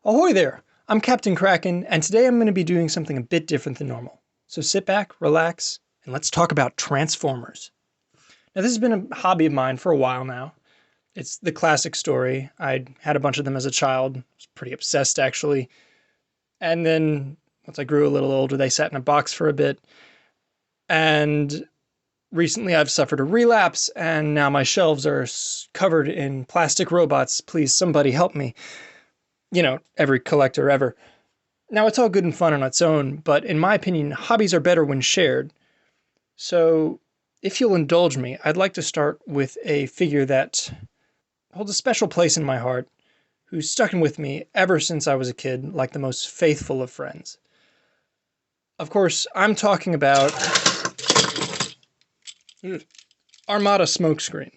Ahoy there! I'm Captain Kraken, and today I'm going to be doing something a bit different than normal. So sit back, relax, and let's talk about Transformers. Now this has been a hobby of mine for a while now. It's the classic story. I had a bunch of them as a child. I was pretty obsessed actually. And then once I grew a little older, they sat in a box for a bit. And recently I've suffered a relapse, and now my shelves are covered in plastic robots. Please, somebody help me. You know, every collector ever. Now, it's all good and fun on its own, but in my opinion, hobbies are better when shared. So, if you'll indulge me, I'd like to start with a figure that holds a special place in my heart, who's stuck with me ever since I was a kid, like the most faithful of friends. Of course, I'm talking about Armada Smokescreen.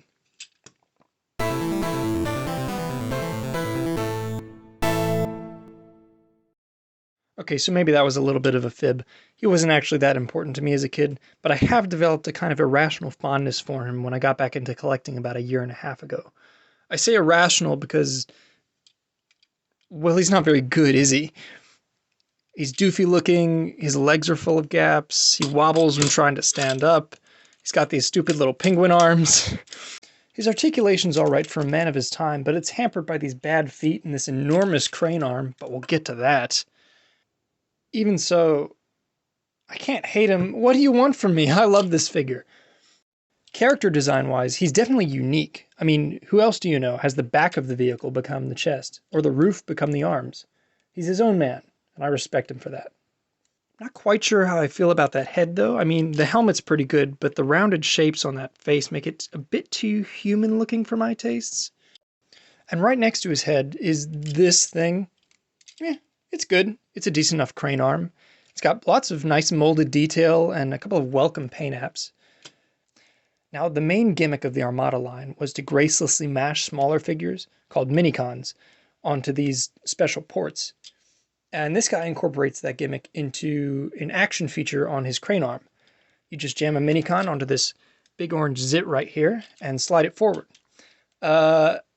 Okay, so maybe that was a little bit of a fib. He wasn't actually that important to me as a kid, but I have developed a kind of irrational fondness for him when I got back into collecting about a year and a half ago. I say irrational because, well, he's not very good, is he? He's doofy looking, his legs are full of gaps, he wobbles when trying to stand up, he's got these stupid little penguin arms. His articulation's alright for a man of his time, but it's hampered by these bad feet and this enormous crane arm, but we'll get to that. Even so, I can't hate him. What do you want from me? I love this figure. Character design-wise, he's definitely unique. I mean, who else do you know has the back of the vehicle become the chest, or the roof become the arms? He's his own man, and I respect him for that. Not quite sure how I feel about that head, though. I mean, the helmet's pretty good, but the rounded shapes on that face make it a bit too human-looking for my tastes. And right next to his head is this thing. It's good. It's a decent enough crane arm. It's got lots of nice molded detail and a couple of welcome paint apps. Now, the main gimmick of the Armada line was to gracelessly mash smaller figures, called minicons, onto these special ports. And this guy incorporates that gimmick into an action feature on his crane arm. You just jam a minicon onto this big orange zit right here and slide it forward.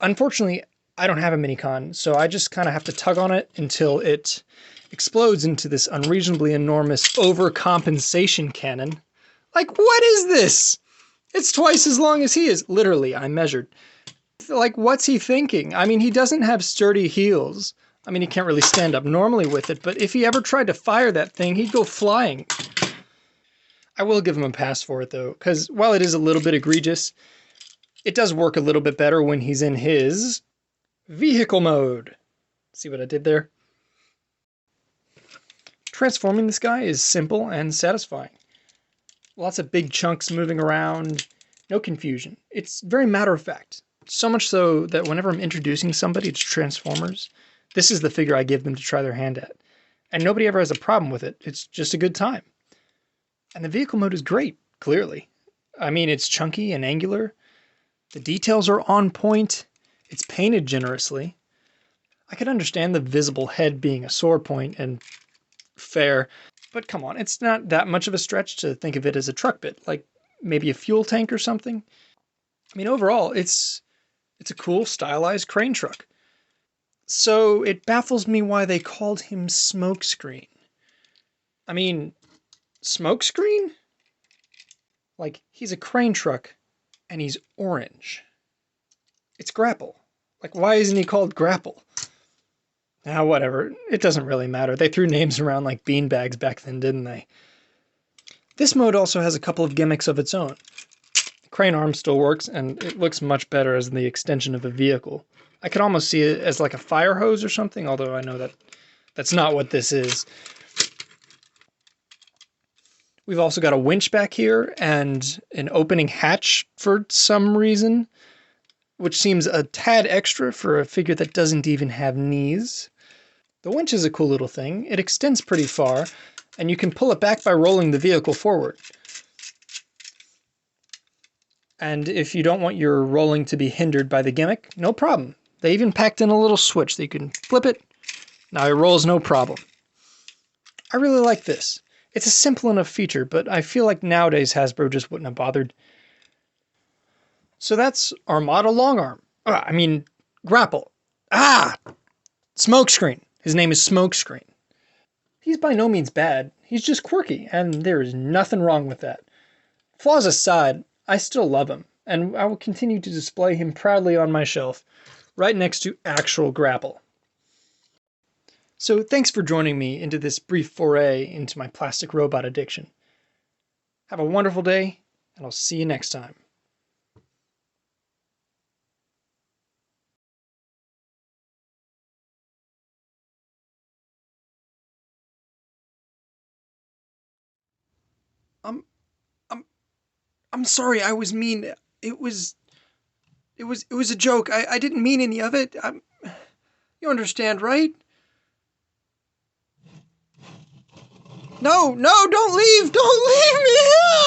Unfortunately, I don't have a minicon, so I just kind of have to tug on it until it explodes into this unreasonably enormous overcompensation cannon. Like, what is this? It's twice as long as he is. Literally, I measured. Like, what's he thinking? I mean, he doesn't have sturdy heels. I mean, he can't really stand up normally with it, but if he ever tried to fire that thing, he'd go flying. I will give him a pass for it, though, because while it is a little bit egregious, it does work a little bit better when he's in his vehicle mode. See what I did there? Transforming this guy is simple and satisfying. Lots of big chunks moving around, no confusion. It's very matter of fact. So much so that whenever I'm introducing somebody to Transformers, this is the figure I give them to try their hand at. And nobody ever has a problem with it. It's just a good time. And the vehicle mode is great, clearly. I mean, it's chunky and angular. The details are on point. It's painted generously. I could understand the visible head being a sore point and fair, but come on, it's not that much of a stretch to think of it as a truck bit, like maybe a fuel tank or something. I mean, overall, it's a cool, stylized crane truck. So it baffles me why they called him Smokescreen. I mean, Smokescreen? Like, he's a crane truck, and he's orange. It's Grapple. Like, why isn't he called Grapple? Now, whatever. It doesn't really matter. They threw names around like beanbags back then, didn't they? This mode also has a couple of gimmicks of its own. The crane arm still works, and it looks much better as the extension of a vehicle. I could almost see it as like a fire hose or something, although I know that that's not what this is. We've also got a winch back here and an opening hatch for some reason, which seems a tad extra for a figure that doesn't even have knees. The winch is a cool little thing. It extends pretty far, and you can pull it back by rolling the vehicle forward. And if you don't want your rolling to be hindered by the gimmick, no problem. They even packed in a little switch that you can flip it. Now it rolls no problem. I really like this. It's a simple enough feature, but I feel like nowadays Hasbro just wouldn't have bothered. So that's Armada Longarm. Grapple. Smokescreen. His name is Smokescreen. He's by no means bad, he's just quirky, and there is nothing wrong with that. Flaws aside, I still love him, and I will continue to display him proudly on my shelf, right next to actual Grapple. So thanks for joining me into this brief foray into my plastic robot addiction. Have a wonderful day, and I'll see you next time. I'm I'm I'm sorry, I was mean. It was a joke. I didn't mean any of it. You understand, right? No, don't leave! Don't leave me!